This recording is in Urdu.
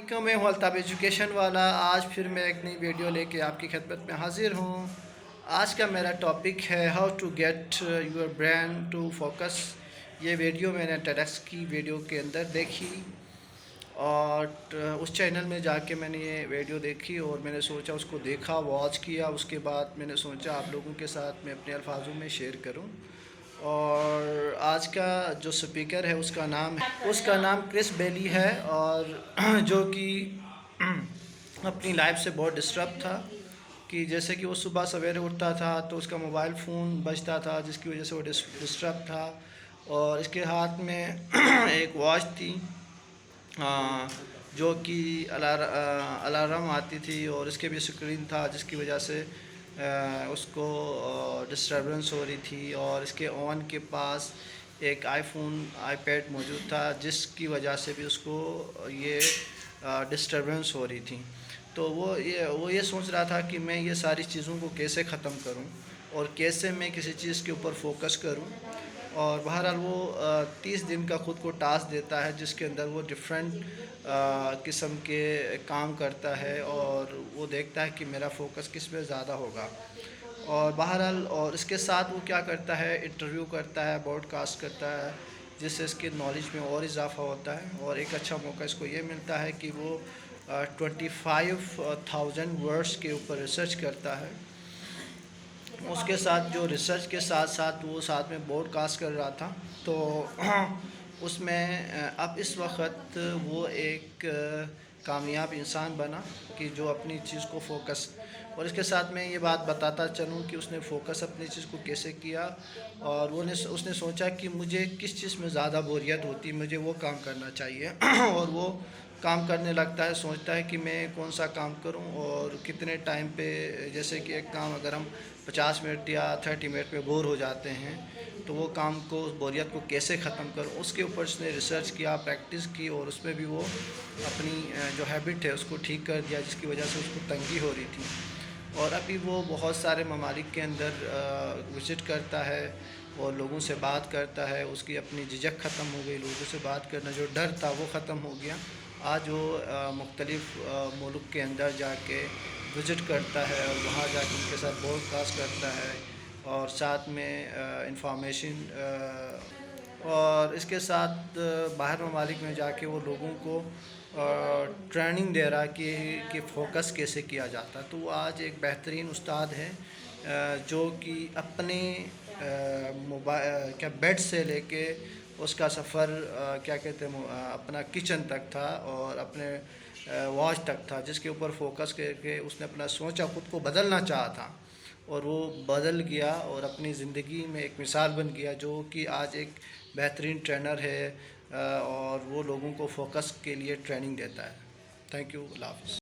علیکم، میں ہوں الطاف ایجوکیشن والا۔ آج پھر میں ایک نئی ویڈیو لے کے آپ کی خدمت میں حاضر ہوں۔ آج کا میرا ٹاپک ہے how to get your brain to focus. یہ ویڈیو میں نے ٹیڈکس کی ویڈیو کے اندر دیکھی اور اس چینل میں جا کے میں نے یہ ویڈیو دیکھی اور میں نے سوچا اس کو دیکھا، واچ کیا۔ اس کے بعد میں نے سوچا آپ لوگوں کے ساتھ میں اپنے الفاظوں میں شیئر کروں۔ اور آج کا جو سپیکر ہے اس کا نام کرس بیلی ہے، اور جو کہ اپنی لائف سے بہت ڈسٹرب تھا، کہ جیسے کہ وہ صبح سویرے اٹھتا تھا تو اس کا موبائل فون بجتا تھا، جس کی وجہ سے وہ ڈسٹرب تھا، اور اس کے ہاتھ میں ایک واچ تھی جو کہ الارم آتی تھی، اور اس کے بھی اسکرین تھا جس کی وجہ سے اس کو ڈسٹربنس ہو رہی تھی، اور اس کے آن کے پاس ایک آئی پیڈ موجود تھا جس کی وجہ سے بھی اس کو یہ ڈسٹربنس ہو رہی تھی۔ تو وہ یہ سوچ رہا تھا کہ میں یہ ساری چیزوں کو کیسے ختم کروں اور کیسے میں کسی چیز کے اوپر فوکس کروں۔ اور بہرحال وہ 30 دن کا خود کو ٹاسک دیتا ہے جس کے اندر وہ ڈفرینٹ قسم کے کام کرتا ہے، اور وہ دیکھتا ہے کہ میرا فوکس کس پہ زیادہ ہوگا۔ اور بہرحال اور اس کے ساتھ وہ کیا کرتا ہے، انٹرویو کرتا ہے، براڈ کاسٹ کرتا ہے، جس سے اس کی نالج میں اور اضافہ ہوتا ہے۔ اور ایک اچھا موقع اس کو یہ ملتا ہے کہ وہ 25,000 ورڈز کے اوپر ریسرچ کرتا ہے۔ اس کے ساتھ جو ریسرچ کے ساتھ ساتھ وہ ساتھ میں براڈ کاسٹ کر رہا تھا، تو اس میں اب اس وقت وہ ایک کامیاب انسان بنا کہ جو اپنی چیز کو فوکس، اور اس کے ساتھ میں یہ بات بتاتا چلوں کہ اس نے فوکس اپنی چیز کو کیسے کیا، اور اس نے سوچا کہ مجھے کس چیز میں زیادہ بوریت ہوتی، مجھے وہ کام کرنا چاہیے، اور وہ کام کرنے لگتا ہے، سوچتا ہے کہ میں کون سا کام کروں اور کتنے ٹائم پہ، جیسے کہ ایک کام اگر ہم 50 منٹ یا 30 منٹ پہ بور ہو جاتے ہیں تو وہ کام کو، اس بوریت کو کیسے ختم کروں، اس کے اوپر اس نے ریسرچ کیا، پریکٹس کی، اور اس میں بھی وہ اپنی جو ہیبٹ ہے اس کو ٹھیک کر دیا، جس کی وجہ سے اس کو تنگی ہو رہی تھی۔ اور ابھی وہ بہت سارے ممالک کے اندر وزٹ کرتا ہے اور لوگوں سے بات کرتا ہے، اس کی اپنی جھجک ختم ہو گئی، لوگوں سے بات کرنا جو ڈر تھا وہ ختم ہو گیا۔ آج وہ مختلف ملک کے اندر جا کے وزٹ کرتا ہے، اور وہاں جا کے ان کے ساتھ براڈ کاسٹ کرتا ہے، اور ساتھ میں انفارمیشن، اور اس کے ساتھ باہر ممالک میں جا کے وہ لوگوں کو ٹریننگ دے رہا کہ فوکس کیسے کیا جاتا ہے۔ تو وہ آج ایک بہترین استاد ہے جو کہ اپنے بیڈ سے لے کے اس کا سفر کیا کہتے ہیں اپنا کچن تک تھا، اور اپنے واچ تک تھا، جس کے اوپر فوکس کر کے اس نے اپنا سوچا، خود کو بدلنا چاہا تھا، اور وہ بدل گیا اور اپنی زندگی میں ایک مثال بن گیا، جو کہ آج ایک بہترین ٹرینر ہے، اور وہ لوگوں کو فوکس کے لیے ٹریننگ دیتا ہے۔ تھینک یو، اللہ حافظ۔